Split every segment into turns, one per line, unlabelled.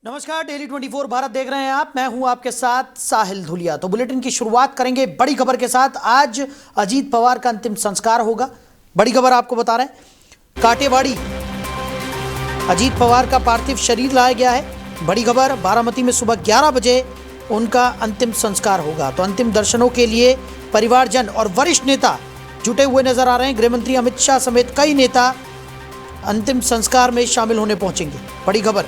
नमस्कार, डेली 24 भारत देख रहे हैं आप। मैं हूं आपके साथ साहिल धुलिया। तो बुलेटिन की शुरुआत करेंगे बड़ी खबर के साथ। आज अजीत पवार का अंतिम संस्कार होगा। बड़ी खबर आपको बता रहे हैं, काटेवाड़ी अजीत पवार का पार्थिव शरीर लाया गया है। बड़ी खबर, बारामती में सुबह 11 बजे उनका अंतिम संस्कार होगा। तो अंतिम दर्शनों के लिए परिवारजन और वरिष्ठ नेता जुटे हुए नजर आ रहे हैं। गृहमंत्री अमित शाह समेत कई नेता अंतिम संस्कार में शामिल होने पहुंचेंगे। बड़ी खबर,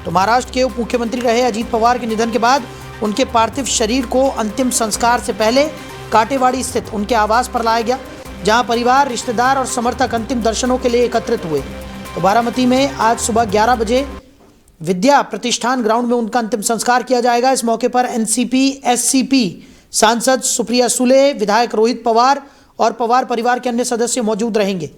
तो महाराष्ट्र के उप मुख्यमंत्री रहे अजीत पवार के निधन के बाद उनके पार्थिव शरीर को अंतिम संस्कार से पहले काटेवाड़ी स्थित उनके आवास पर लाया गया, जहां परिवार, रिश्तेदार और समर्थक अंतिम दर्शनों के लिए एकत्रित हुए। तो बारामती में आज सुबह 11 बजे विद्या प्रतिष्ठान ग्राउंड में उनका अंतिम संस्कार किया जाएगा। इस मौके पर एनसीपी एससीपी सांसद सुप्रिया सुले, विधायक रोहित पवार और पवार परिवार के अन्य सदस्य मौजूद रहेंगे।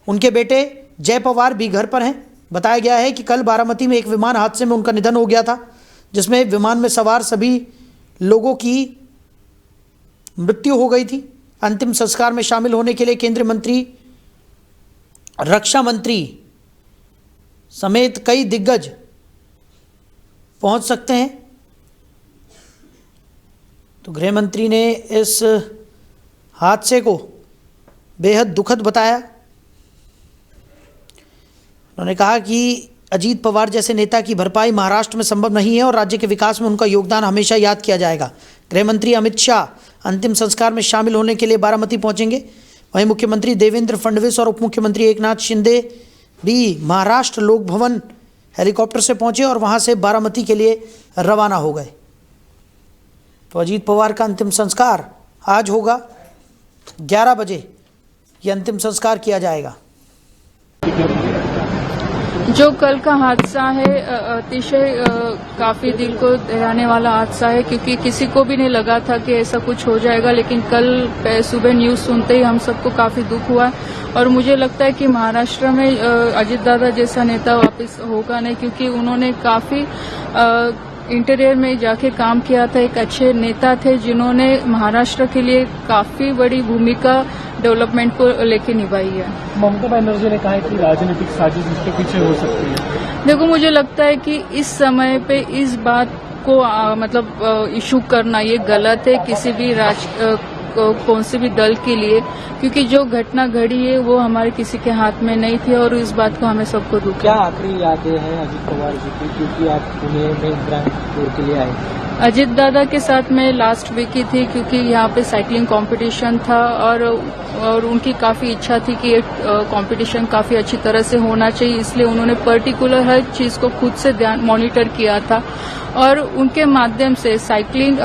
उनके बेटे जय पवार भी घर पर हैं। बताया गया है कि कल बारामती में एक विमान हादसे में उनका निधन हो गया था, जिसमें विमान में सवार सभी लोगों की मृत्यु हो गई थी। अंतिम संस्कार में शामिल होने के लिए केंद्रीय मंत्री, रक्षा मंत्री समेत कई दिग्गज पहुंच सकते हैं। तो गृह मंत्री ने इस हादसे को बेहद दुखद बताया। उन्होंने कहा कि अजीत पवार जैसे नेता की भरपाई महाराष्ट्र में संभव नहीं है और राज्य के विकास में उनका योगदान हमेशा याद किया जाएगा। गृह मंत्री अमित शाह अंतिम संस्कार में शामिल होने के लिए बारामती पहुंचेंगे। वहीं मुख्यमंत्री देवेंद्र फडणवीस और उप मुख्यमंत्री एकनाथ शिंदे भी महाराष्ट्र लोक भवन हेलीकॉप्टर से पहुंचे और वहां से बारामती के लिए रवाना हो गए। तो अजीत पवार का अंतिम संस्कार आज होगा 11 बजे, ये अंतिम संस्कार किया जाएगा।
जो कल का हादसा है अतिशय काफी दिल को दहलाने वाला हादसा है, क्योंकि किसी को भी नहीं लगा था कि ऐसा कुछ हो जाएगा। लेकिन कल सुबह न्यूज सुनते ही हम सबको काफी दुख हुआ और मुझे लगता है कि महाराष्ट्र में अजीत दादा जैसा नेता वापस होगा नहीं, क्योंकि उन्होंने काफी इंटीरियर में जाके काम किया था। एक अच्छे नेता थे जिन्होंने महाराष्ट्र के लिए काफी बड़ी भूमिका डेवलपमेंट को लेके निभाई है।
ममता बनर्जी ने कहा है कि राजनीतिक साजिश इसके पीछे हो सकती है।
देखो, मुझे लगता है कि इस समय पे इस बात को इशू करना ये गलत है किसी भी कौन से भी दल के लिए, क्योंकि जो घटना घड़ी है वो हमारे किसी के हाथ में नहीं थी और इस बात को हमें सबको दुख है।
क्या आखिरी यादें हैं अजीत पवार जी की, क्योंकि आप पुणे में ग्रैंड टूर के लिए आए?
अजीत दादा के साथ मैं लास्ट वीक ही थी, क्योंकि यहाँ पे साइकिलिंग कंपटीशन था और उनकी काफी इच्छा थी कि कंपटीशन काफी अच्छी तरह से होना चाहिए, इसलिए उन्होंने पर्टिकुलर हर चीज को खुद से मॉनिटर किया था और उनके माध्यम से साइकिलिंग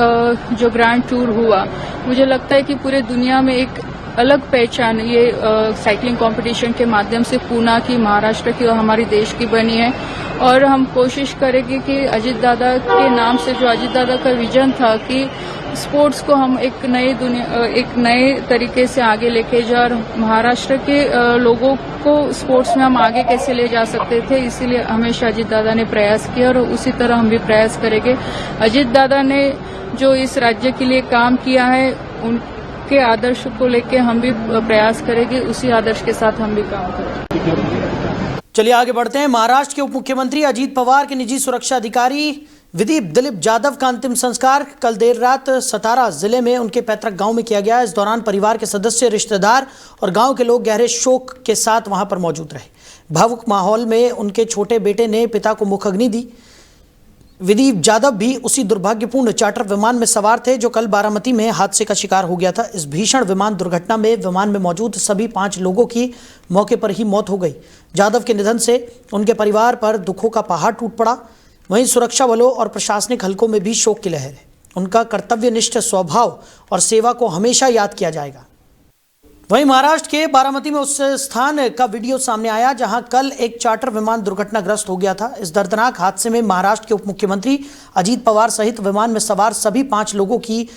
जो ग्रैंड टूर हुआ, मुझे लगता है कि पूरे दुनिया में एक अलग पहचान ये साइकिलिंग कंपटीशन के माध्यम से पूना की, महाराष्ट्र की और हमारे देश की बनी है। और हम कोशिश करेंगे कि अजीत दादा के नाम से जो अजीत दादा का विजन था कि स्पोर्ट्स को हम एक नए तरीके से आगे लेके जा और महाराष्ट्र के लोगों को स्पोर्ट्स में हम आगे कैसे ले जा सकते थे, इसीलिए हमेशा अजीत दादा ने प्रयास किया और उसी तरह हम भी प्रयास करेंगे। अजीत दादा ने जो इस राज्य के लिए काम किया है उनके आदर्श को लेके हम भी प्रयास करेंगे, उसी आदर्श के साथ हम भी काम करेंगे।
चलिए आगे बढ़ते हैं। महाराष्ट्र के उप मुख्यमंत्री अजीत पवार के निजी सुरक्षा अधिकारी दिलीप जाधव का अंतिम संस्कार कल देर रात सतारा जिले में उनके पैतृक गांव में किया गया। इस दौरान परिवार के सदस्य, रिश्तेदार और गांव के लोग गहरे शोक के साथ वहां पर मौजूद रहे। भावुक माहौल में उनके छोटे बेटे ने पिता को मुखाग्नि दी। दिलीप जाधव भी उसी दुर्भाग्यपूर्ण चार्टर विमान में सवार थे जो कल बारामती में हादसे का शिकार हो गया था। इस भीषण विमान दुर्घटना में विमान में मौजूद सभी 5 लोगों की मौके पर ही मौत हो गई। जाधव के निधन से उनके परिवार पर दुखों का पहाड़ टूट पड़ा। वहीं सुरक्षा बलों और प्रशासनिक हलकों में भी शोक की लहर है। उनका कर्तव्यनिष्ठ स्वभाव और सेवा को हमेशा याद किया जाएगा। वहीं महाराष्ट्र के बारामती में उस स्थान का वीडियो सामने आया जहां कल एक चार्टर विमान दुर्घटनाग्रस्त हो गया था। इस दर्दनाक हादसे में महाराष्ट्र के उप मुख्यमंत्री अजीत पवार सहित विमान में सवार सभी 5 लोगों की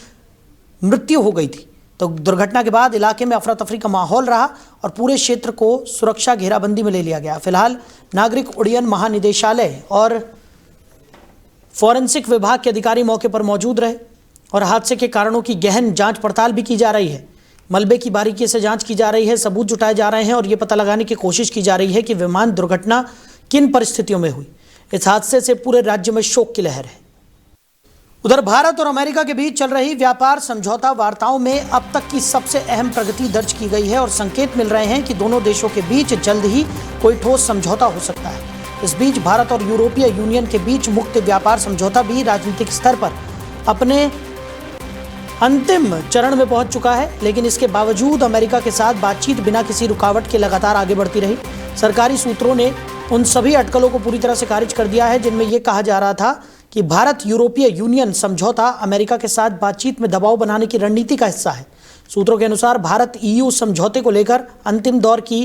मृत्यु हो गई थी। तो दुर्घटना के बाद इलाके में अफरा तफरी का माहौल रहा और पूरे क्षेत्र को सुरक्षा घेराबंदी में ले लिया गया। फिलहाल नागरिक उड्डयन महानिदेशालय और फॉरेंसिक विभाग के अधिकारी मौके पर मौजूद रहे और हादसे के कारणों की गहन जांच पड़ताल भी की जा रही है। मलबे की बारीकी से जांच की जा रही है, सबूत जुटाए जा रहे हैं और ये पता लगाने की कोशिश की जा रही है कि विमान दुर्घटना किन परिस्थितियों में हुई। इस हादसे से पूरे राज्य में शोक की लहर है। उधर भारत और अमेरिका के बीच चल रही व्यापार समझौता वार्ताओं में अब तक की सबसे अहम प्रगति दर्ज की गई है और संकेत मिल रहे हैं कि दोनों देशों के बीच जल्द ही कोई ठोस समझौता हो सकता है। इस बीच भारत और यूरोपीय यूनियन के बीच मुक्त व्यापार समझौता भी राजनीतिक स्तर पर अपने अंतिम चरण में पहुंच चुका है, लेकिन इसके बावजूद अमेरिका के साथ बातचीत बिना किसी रुकावट के लगातार आगे बढ़ती रही। सरकारी सूत्रों ने उन सभी अटकलों को पूरी तरह से खारिज कर दिया है जिनमें यह कहा जा रहा था कि भारत यूरोपीय यूनियन समझौता अमेरिका के साथ बातचीत में दबाव बनाने की रणनीति का हिस्सा है। सूत्रों के अनुसार भारत EU समझौते को लेकर अंतिम दौर की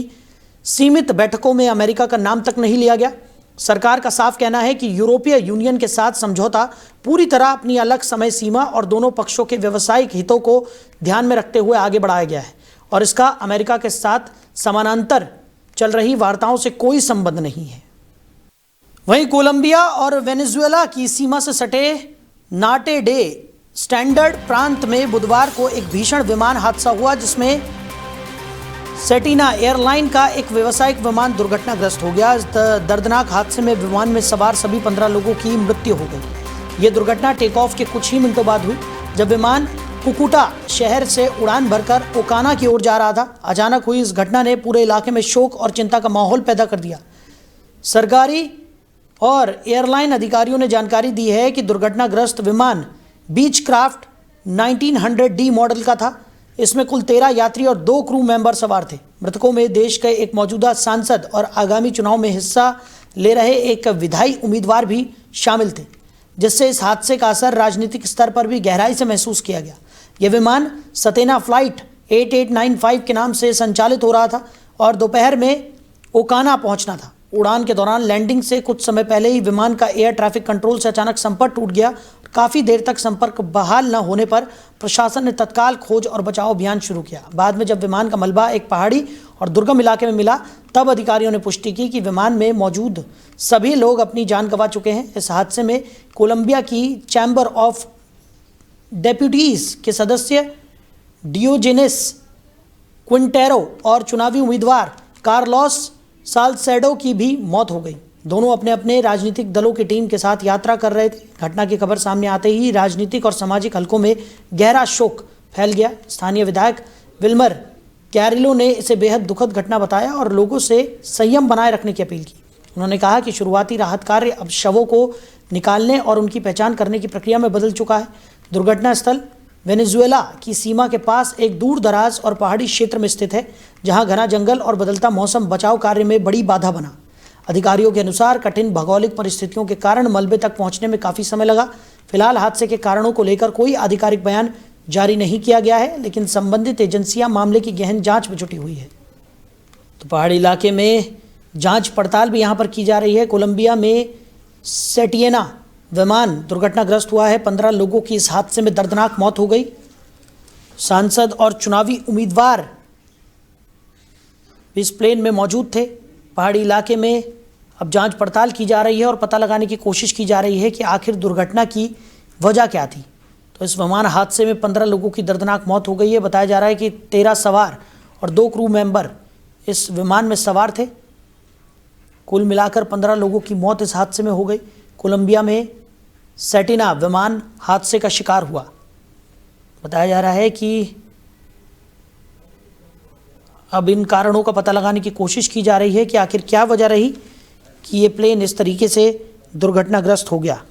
सीमित बैठकों में अमेरिका का नाम तक नहीं लिया गया। सरकार का साफ कहना है कि यूरोपीय यूनियन के साथ समझौता पूरी तरह अपनी अलग समय सीमा और दोनों पक्षों के व्यावसायिक हितों को ध्यान में रखते हुए आगे बढ़ाया गया है और इसका अमेरिका के साथ समानांतर चल रही वार्ताओं से कोई संबंध नहीं है। वहीं कोलंबिया और वेनेजुएला की सीमा से सटे नाटे डे स्टैंडर्ड प्रांत में बुधवार को एक भीषण विमान हादसा हुआ जिसमें सेटिना एयरलाइन का एक व्यावसायिक विमान दुर्घटनाग्रस्त हो गया। इस दर्दनाक हादसे में विमान में सवार सभी 15 लोगों की मृत्यु हो गई। ये दुर्घटना टेक ऑफ के कुछ ही मिनटों बाद हुई जब विमान कुकुटा शहर से उड़ान भरकर ओकाना की ओर जा रहा था। अचानक हुई इस घटना ने पूरे इलाके में शोक और चिंता का माहौल पैदा कर दिया। सरकारी और एयरलाइन अधिकारियों ने जानकारी दी है कि दुर्घटनाग्रस्त विमान बीचक्राफ्ट 1900D मॉडल का था। इसमें कुल 13 यात्री और 2 क्रू मेंबर सवार थे। मृतकों में देश के एक मौजूदा सांसद और आगामी चुनाव में हिस्सा ले रहे एक विधायी उम्मीदवार भी शामिल थे, जिससे इस हादसे का असर राजनीतिक स्तर पर भी गहराई से महसूस किया गया। यह विमान सतेना फ्लाइट 8895 के नाम से संचालित हो रहा था और दोपहर में ओकाना पहुंचना था। उड़ान के दौरान लैंडिंग से कुछ समय पहले ही विमान का एयर ट्रैफिक कंट्रोल से अचानक संपर्क टूट गया। काफ़ी देर तक संपर्क बहाल न होने पर प्रशासन ने तत्काल खोज और बचाव अभियान शुरू किया। बाद में जब विमान का मलबा एक पहाड़ी और दुर्गम इलाके में मिला तब अधिकारियों ने पुष्टि की कि विमान में मौजूद सभी लोग अपनी जान गंवा चुके हैं। इस हादसे में कोलंबिया की चैम्बर ऑफ डेप्यूटीज के सदस्य डियोजेनेस क्विंटेरो और चुनावी उम्मीदवार कार्लोस साल्सेडो की भी मौत हो गई। दोनों अपने अपने राजनीतिक दलों की टीम के साथ यात्रा कर रहे थे। घटना की खबर सामने आते ही राजनीतिक और सामाजिक हलकों में गहरा शोक फैल गया। स्थानीय विधायक विल्मर कैरिलो ने इसे बेहद दुखद घटना बताया और लोगों से संयम बनाए रखने की अपील की। उन्होंने कहा कि शुरुआती राहत कार्य अब शवों को निकालने और उनकी पहचान करने की प्रक्रिया में बदल चुका है। दुर्घटना स्थल वेनेजुएला की सीमा के पास एक दूर दराज और पहाड़ी क्षेत्र में स्थित है, जहां घना जंगल और बदलता मौसम बचाव कार्य में बड़ी बाधा बना। अधिकारियों के अनुसार कठिन भौगोलिक परिस्थितियों के कारण मलबे तक पहुंचने में काफ़ी समय लगा। फिलहाल हादसे के कारणों को लेकर कोई आधिकारिक बयान जारी नहीं किया गया है, लेकिन संबंधित एजेंसियां मामले की गहन जांच में जुटी हुई है। तो पहाड़ी इलाके में जांच पड़ताल भी यहां पर की जा रही है। कोलंबिया में सेटिना विमान दुर्घटनाग्रस्त हुआ है। 15 लोगों की इस हादसे में दर्दनाक मौत हो गई। सांसद और चुनावी उम्मीदवार इस प्लेन में मौजूद थे। पहाड़ी इलाके में अब जांच पड़ताल की जा रही है और पता लगाने की कोशिश की जा रही है कि आखिर दुर्घटना की वजह क्या थी। तो इस विमान हादसे में 15 लोगों की दर्दनाक मौत हो गई है। बताया जा रहा है कि 13 सवार और 2 क्रू मेंबर इस विमान में सवार थे। कुल मिलाकर 15 लोगों की मौत इस हादसे में हो गई। कोलंबिया में सेटिना विमान हादसे का शिकार हुआ। बताया जा रहा है कि अब इन कारणों का पता लगाने की कोशिश की जा रही है कि आखिर क्या वजह रही कि ये प्लेन इस तरीके से दुर्घटनाग्रस्त हो गया।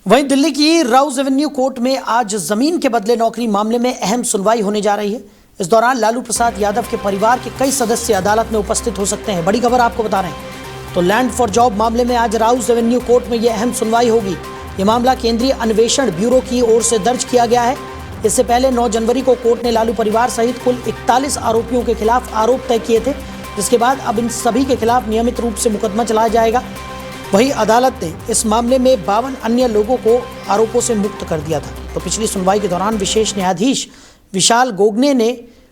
वहीं दिल्ली की राउज एवेन्यू कोर्ट में आज जमीन के बदले नौकरी मामले में अहम सुनवाई होने जा रही है। इस दौरान लालू प्रसाद यादव के परिवार के कई सदस्य अदालत में उपस्थित हो सकते हैं। बड़ी खबर आपको बता रहे हैं। तो लैंड फॉर जॉब मामले में आज राउज एवेन्यू कोर्ट में यह अहम सुनवाई होगी। ये मामला केंद्रीय अन्वेषण ब्यूरो की ओर से दर्ज किया गया है। इससे पहले 9 जनवरी को कोर्ट ने लालू परिवार सहित कुल 41 आरोपियों के खिलाफ आरोप तय किए थे, जिसके बाद अब इन सभी के खिलाफ नियमित रूप से मुकदमा चलाया जाएगा। वहीं अदालत ने इस मामले में 52 अन्य लोगों को आरोपों से मुक्त कर दिया था। तो पिछली सुनवाई के दौरान विशेष न्यायाधीश विशाल गोगने ने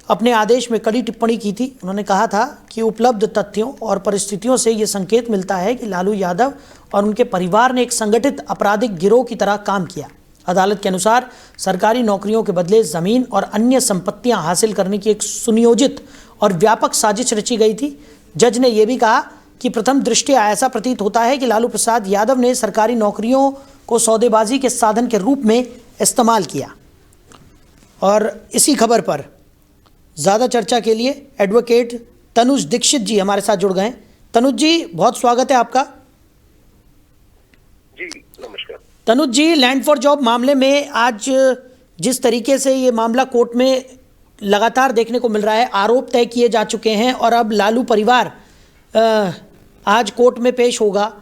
अपने आदेश में कड़ी टिप्पणी की थी। उन्होंने कहा था कि उपलब्ध तथ्यों और परिस्थितियों से ये संकेत मिलता है कि लालू यादव और उनके परिवार ने एक संगठित आपराधिक गिरोह की तरह काम किया। अदालत के अनुसार सरकारी नौकरियों के बदले जमीन और अन्य संपत्तियां हासिल करने की एक सुनियोजित और व्यापक साजिश रची गई थी। जज ने यह भी कहा कि प्रथम दृष्टया ऐसा प्रतीत होता है कि लालू प्रसाद यादव ने सरकारी नौकरियों को सौदेबाजी के साधन के रूप में इस्तेमाल किया। और इसी खबर पर ज़्यादा चर्चा के लिए एडवोकेट तनुज दीक्षित जी हमारे साथ जुड़ गए। तनुज जी, बहुत स्वागत है आपका।
जी नमस्कार।
तनुज जी, लैंड फॉर जॉब मामले में आज जिस तरीके से ये मामला कोर्ट में लगातार देखने को मिल रहा है, आरोप तय किए जा चुके हैं और अब लालू परिवार आज कोर्ट में पेश होगा,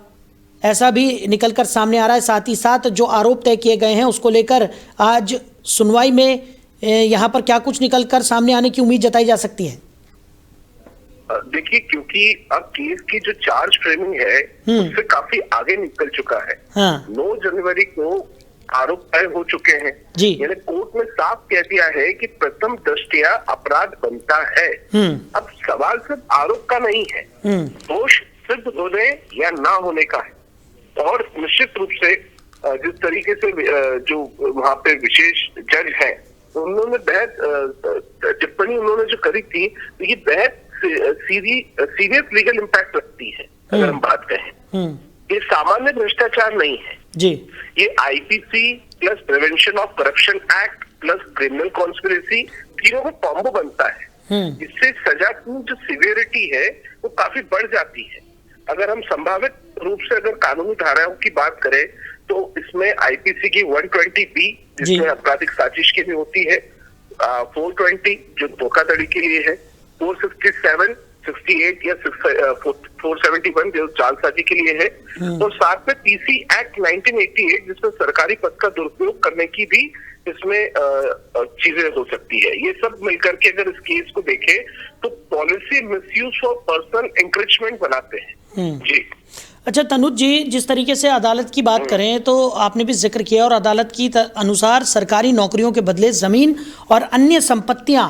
ऐसा भी निकलकर सामने आ रहा है। साथ ही साथ जो आरोप तय किए गए हैं उसको लेकर आज सुनवाई में यहाँ पर क्या कुछ निकलकर सामने आने की उम्मीद जताई जा सकती है?
देखिए, क्योंकि अब केस की जो चार्ज फ्रेमिंग है उससे काफी आगे निकल चुका है।
हाँ।
9 जनवरी को आरोप तय हो चुके हैं
जी।
यानी कोर्ट में साफ कह दिया है कि प्रथम दृष्टया अपराध बनता है। अब सवाल सिर्फ आरोप का नहीं है, दोष सिद्ध होने या ना होने का है। और निश्चित रूप से जिस तरीके से जो वहाँ पे विशेष जज है उन्होंने बेहद टिप्पणी उन्होंने जो करी थी, ये बेहद सीरियस लीगल इम्पैक्ट रखती है। अगर हम बात कहें, ये सामान्य भ्रष्टाचार नहीं है
जी,
ये IPC plus prevention of corruption act plus criminal conspiracy तीनों का कॉम्बो बनता है। इससे सजा की जो सिवियरिटी है वो काफी बढ़ जाती है। अगर हम संभावित रूप से अगर कानूनी धाराओं की बात करें तो इसमें आईपीसी की 120B जिसमें आपराधिक साजिश के लिए होती है, 420 जो धोखाधड़ी के लिए है, 467, 68 या 471 जो जालसाजी के लिए है, और साथ में पीसी एक्ट 1988 जिसमें सरकारी पद का दुरुपयोग करने की भी इसमें चीजें हो सकती है। ये सब मिलकर के अगर इस केस को देखें तो पॉलिसी मिसयूज फॉर पर्सनल एनक्रिचमेंट बनाते हैं। जी
अच्छा तनुज जी, जिस तरीके से अदालत की बात करें तो आपने भी जिक्र किया और अदालत की अनुसार सरकारी नौकरियों के बदले जमीन और अन्य संपत्तियां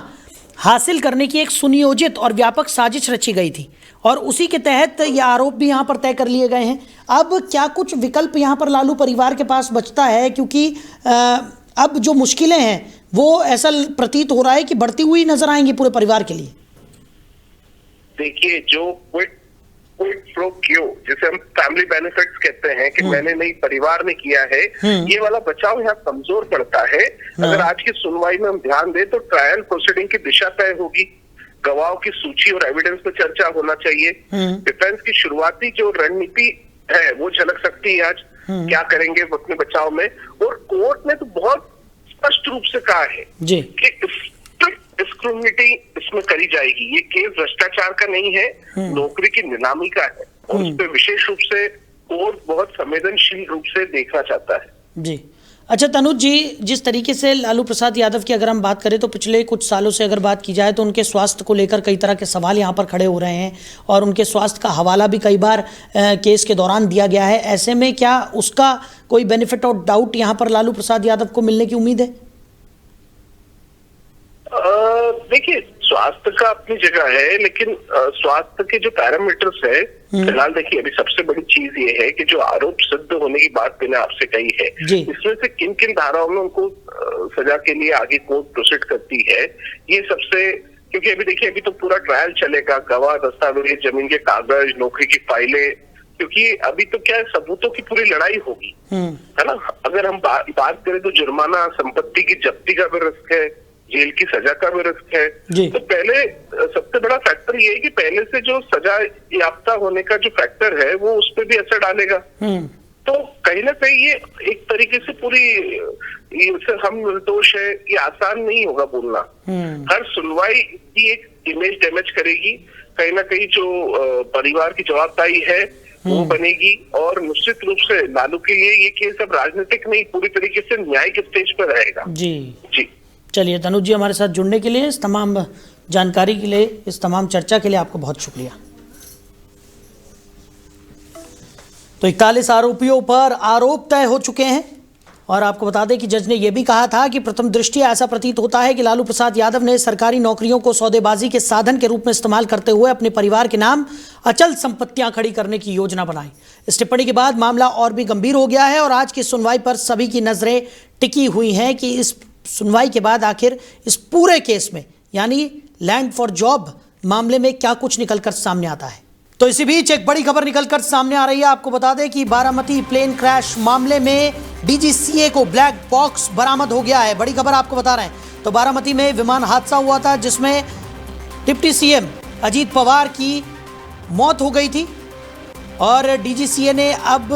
हासिल करने की एक सुनियोजित और व्यापक साजिश रची गई थी और उसी के तहत ये आरोप भी यहाँ पर तय कर लिए गए हैं। अब क्या कुछ विकल्प यहाँ पर लालू परिवार के पास बचता है, क्योंकि अब जो मुश्किलें हैं वो ऐसा प्रतीत हो रहा है कि बढ़ती हुई नजर आएंगी पूरे परिवार के लिए?
देखिए, जो क्विट प्रो क्यो जिसे हम फैमिली बेनिफिट्स कहते हैं कि मैंने नहीं परिवार ने किया है, ये वाला बचाव यहाँ कमजोर पड़ता है। अगर आज की सुनवाई में हम ध्यान दें तो ट्रायल प्रोसीडिंग की दिशा तय होगी, गवाहों की सूची और एविडेंस पर चर्चा होना चाहिए, डिफेंस की शुरुआती जो रणनीति है वो झलक सकती है आज क्या करेंगे अपने बचाव में। और कोर्ट ने तो बहुत स्पष्ट रूप से कहा है
जी
कि स्क्रूटिनी इसमें करी जाएगी। ये केस भ्रष्टाचार का नहीं है, नौकरी की नीलामी का है और उस पर विशेष रूप से कोर्ट बहुत संवेदनशील रूप से देखना चाहता है।
जी अच्छा तनुज जी, जिस तरीके से लालू प्रसाद यादव की अगर हम बात करें तो पिछले कुछ सालों से अगर बात की जाए तो उनके स्वास्थ्य को लेकर कई तरह के सवाल यहाँ पर खड़े हो रहे हैं और उनके स्वास्थ्य का हवाला भी कई बार केस के दौरान दिया गया है। ऐसे में क्या उसका कोई बेनिफिट और डाउट यहाँ पर लालू प्रसाद यादव को मिलने की उम्मीद है?
देखिए, स्वास्थ्य का अपनी जगह है, लेकिन स्वास्थ्य के जो पैरामीटर्स है फिलहाल देखिए अभी सबसे बड़ी चीज ये है कि जो आरोप सिद्ध होने की बात मैंने आपसे कही है इसमें से किन किन धाराओं में उनको सजा के लिए आगे कोर्ट प्रोसीड करती है, ये सबसे, क्योंकि अभी देखिए अभी तो पूरा ट्रायल चलेगा, गवाह, दस्तावेज, जमीन के कागज, नौकरी की फाइलें, क्योंकि अभी तो क्या है सबूतों की पूरी लड़ाई होगी, है ना। अगर हम बात करें तो जुर्माना, संपत्ति की जब्ती का भी रिस्क है, जेल की सजा का भी रिस्क है। तो पहले सबसे बड़ा फैक्टर ये है कि पहले से जो सजा याफ्ता होने का जो फैक्टर है वो उस पर भी असर डालेगा। तो कहीं ना कहीं ये एक तरीके से पूरी हम निर्दोष है ये आसान नहीं होगा बोलना। हर सुनवाई की एक इमेज डैमेज करेगी, कहीं ना कहीं जो परिवार की जवाबदारी है वो बनेगी और निश्चित रूप से लालू के लिए ये केस अब राजनीतिक नहीं पूरी तरीके से न्यायिक स्टेज पर रहेगा। जी
चलिए तनुज जी, हमारे साथ जुड़ने के लिए, इस तमाम जानकारी के लिए, इस तमाम चर्चा के लिए आपको बहुत शुक्रिया। तो 41 आरोपियों पर आरोप तय हो चुके हैं और आपको बता दें कि जज ने यह भी कहा था कि प्रथम दृष्टया ऐसा प्रतीत होता है कि लालू प्रसाद यादव ने सरकारी नौकरियों को सौदेबाजी के साधन के रूप में इस्तेमाल करते हुए अपने परिवार के नाम अचल संपत्तियां खड़ी करने की योजना बनाई। इस टिप्पणी के बाद मामला और भी गंभीर हो गया है और आज की सुनवाई पर सभी की नजरें टिकी हुई हैं कि इस सुनवाई के बाद आखिर इस पूरे केस में यानी लैंड फॉर जॉब मामले में क्या कुछ निकलकर सामने आता है। तो इसी बीच एक बड़ी खबर निकलकर सामने आ रही है। आपको बता दें कि बारामती प्लेन क्रैश मामले में डीजीसीए को ब्लैक बॉक्स बरामद हो गया है। बड़ी खबर आपको बता रहे हैं। तो बारामती में विमान हादसा हुआ था जिसमें डिप्टी सीएम अजीत पवार की मौत हो गई थी और डीजीसीए ने अब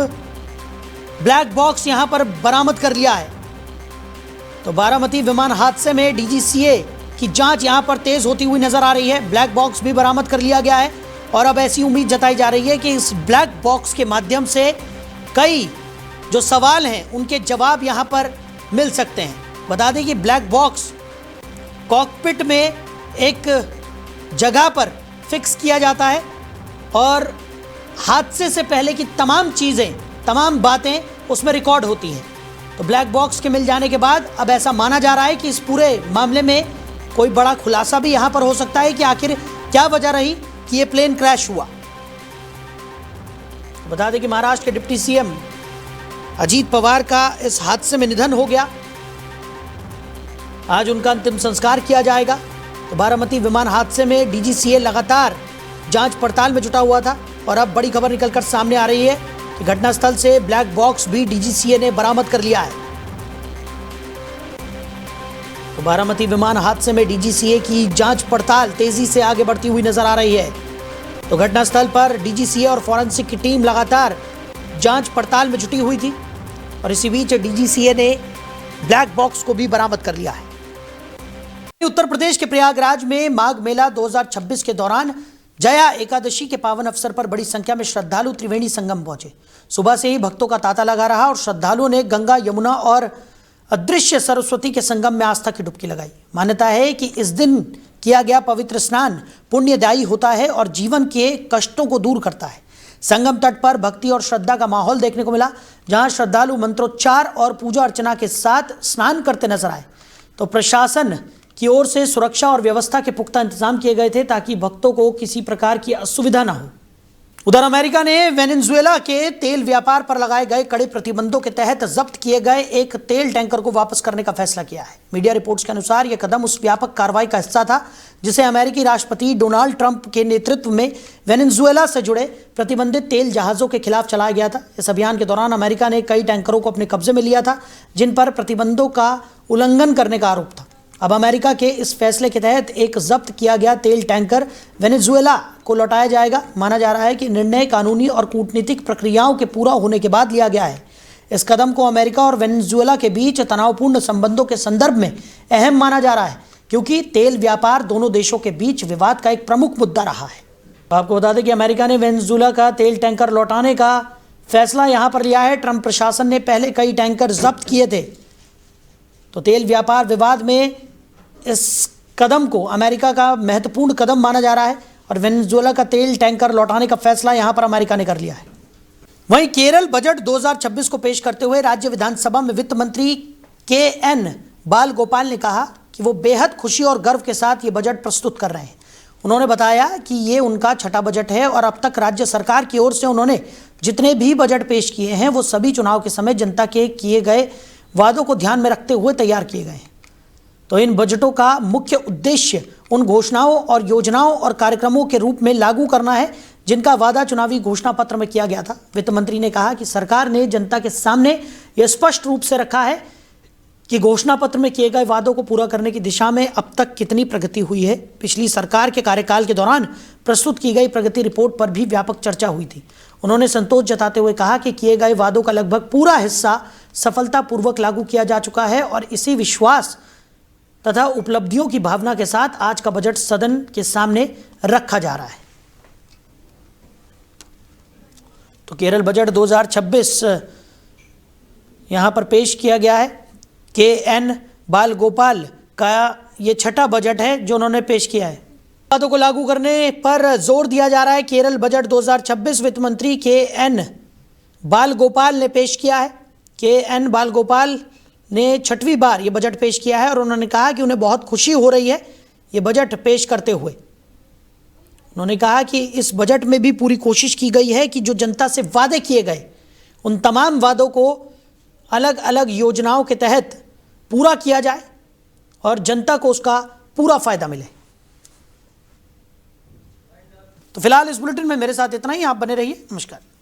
ब्लैक बॉक्स यहां पर बरामद कर लिया है। तो बारामती विमान हादसे में डीजीसीए की जांच यहां पर तेज होती हुई नजर आ रही है। ब्लैक बॉक्स भी बरामद कर लिया गया है और अब ऐसी उम्मीद जताई जा रही है कि इस ब्लैक बॉक्स के माध्यम से कई जो सवाल हैं उनके जवाब यहां पर मिल सकते हैं। बता दें कि ब्लैक बॉक्स कॉकपिट में एक जगह पर फिक्स किया जाता है और हादसे से पहले की तमाम चीज़ें, तमाम बातें उसमें रिकॉर्ड होती हैं। तो ब्लैक बॉक्स के मिल जाने के बाद अब ऐसा माना जा रहा है कि इस पूरे मामले में कोई बड़ा खुलासा भी यहां पर हो सकता है कि आखिर क्या वजह रही कि ये प्लेन क्रैश हुआ। तो बता दें कि महाराष्ट्र के डिप्टी सीएम अजीत पवार का इस हादसे में निधन हो गया। आज उनका अंतिम संस्कार किया जाएगा। तो बारामती विमान हादसे में डीजीसीए लगातार जांच पड़ताल में जुटा हुआ था और अब बड़ी खबर निकलकर सामने आ रही है कि घटनास्थल से ब्लैक बॉक्स भी डीजीसीए ने बरामद कर लिया है। तो बारामती विमान हादसे में डीजीसीए की जांच पड़ताल तेजी से आगे बढ़ती हुई नजर आ रही है। तो घटनास्थल पर डीजीसीए और फॉरेंसिक की टीम लगातार जांच पड़ताल में जुटी हुई थी और इसी बीच डीजीसीए ने ब्लैक बॉक्स को भी बरामद कर लिया है। उत्तर प्रदेश के प्रयागराज में माघ मेला 2026 के दौरान जया एकादशी के पावन अवसर पर बड़ी संख्या में श्रद्धालु त्रिवेणी संगम पहुंचे। सुबह से ही भक्तों का तांता लगा रहा और श्रद्धालुओं ने गंगा, यमुना और अदृश्य सरस्वती के संगम में आस्था की डुबकी लगाई। मान्यता है कि इस दिन किया गया पवित्र स्नान पुण्यदायी होता है और जीवन के कष्टों को दूर करता है। संगम तट पर भक्ति और श्रद्धा का माहौल देखने को मिला, जहां श्रद्धालु मंत्रोच्चार और पूजा अर्चना के साथ स्नान करते नजर आए। तो प्रशासन की ओर से सुरक्षा और व्यवस्था के पुख्ता इंतजाम किए गए थे ताकि भक्तों को किसी प्रकार की असुविधा न हो। उधर अमेरिका ने वेनेजुएला के तेल व्यापार पर लगाए गए कड़े प्रतिबंधों के तहत जब्त किए गए एक तेल टैंकर को वापस करने का फैसला किया है। मीडिया रिपोर्ट्स के अनुसार यह कदम उस व्यापक कार्रवाई का हिस्सा था जिसे अमेरिकी राष्ट्रपति डोनाल्ड ट्रंप के नेतृत्व में वेनेजुएला से जुड़े प्रतिबंधित तेल जहाजों के खिलाफ चलाया गया था। इस अभियान के दौरान अमेरिका ने कई टैंकरों को अपने कब्जे में लिया था जिन पर प्रतिबंधों का उल्लंघन करने का आरोप था। अब अमेरिका के इस फैसले के तहत एक जब्त किया गया तेल टैंकर वेनेजुएला को लौटाया जाएगा। माना जा रहा है कि निर्णय कानूनी और कूटनीतिक प्रक्रियाओं के पूरा होने के बाद लिया गया है। इस कदम को अमेरिका और वेनेजुएला के बीच तनावपूर्ण संबंधों के संदर्भ में अहम माना जा रहा है क्योंकि तेल व्यापार दोनों देशों के बीच विवाद का एक प्रमुख मुद्दा रहा है। आपको बता दें कि अमेरिका ने वेनेजुएला का तेल टैंकर लौटाने का फैसला यहाँ पर लिया है। ट्रंप प्रशासन ने पहले कई टैंकर जब्त किए थे। तो तेल व्यापार विवाद में इस कदम को अमेरिका का महत्वपूर्ण कदम माना जा रहा है और वेनेजुएला का तेल टैंकर लौटाने का फैसला यहां पर अमेरिका ने कर लिया है। वहीं केरल बजट 2026 को पेश करते हुए राज्य विधानसभा में वित्त मंत्री के.एन. बालगोपाल ने कहा कि वो बेहद खुशी और गर्व के साथ ये बजट प्रस्तुत कर रहे हैं। उन्होंने बताया कि ये उनका छठा बजट है और अब तक राज्य सरकार की ओर से उन्होंने जितने भी बजट पेश किए हैं वो सभी चुनाव के समय जनता के किए गए वादों को ध्यान में रखते हुए तैयार किए गए हैं। तो इन बजटों का मुख्य उद्देश्य उन घोषणाओं और योजनाओं और कार्यक्रमों के रूप में लागू करना है जिनका वादा चुनावी घोषणा पत्र में किया गया था। वित्त मंत्री ने कहा कि सरकार ने जनता के सामने यह स्पष्ट रूप से रखा है कि घोषणा पत्र में किए गए वादों को पूरा करने की दिशा में अब तक कितनी प्रगति हुई है। पिछली सरकार के कार्यकाल के दौरान प्रस्तुत की गई प्रगति रिपोर्ट पर भी व्यापक चर्चा हुई थी। उन्होंने संतोष जताते हुए कहा कि किए गए वादों का लगभग पूरा हिस्सा सफलतापूर्वक लागू किया जा चुका है और इसी विश्वास तथा उपलब्धियों की भावना के साथ आज का बजट सदन के सामने रखा जा रहा है। तो केरल बजट 2026 यहां पर पेश किया गया है। के.एन. बालगोपाल का ये छठा बजट है जो उन्होंने पेश किया है। वादों को लागू करने पर जोर दिया जा रहा है। केरल बजट 2026 वित्त मंत्री के.एन. बालगोपाल ने पेश किया है। के.एन. बालगोपाल ने छठवीं बार ये बजट पेश किया है और उन्होंने कहा कि उन्हें बहुत खुशी हो रही है ये बजट पेश करते हुए। उन्होंने कहा कि इस बजट में भी पूरी कोशिश की गई है कि जो जनता से वादे किए गए उन तमाम वादों को अलग अलग योजनाओं के तहत पूरा किया जाए और जनता को उसका पूरा फायदा मिले। तो फिलहाल इस बुलेटिन में मेरे साथ इतना ही। आप बने रहिए। नमस्कार।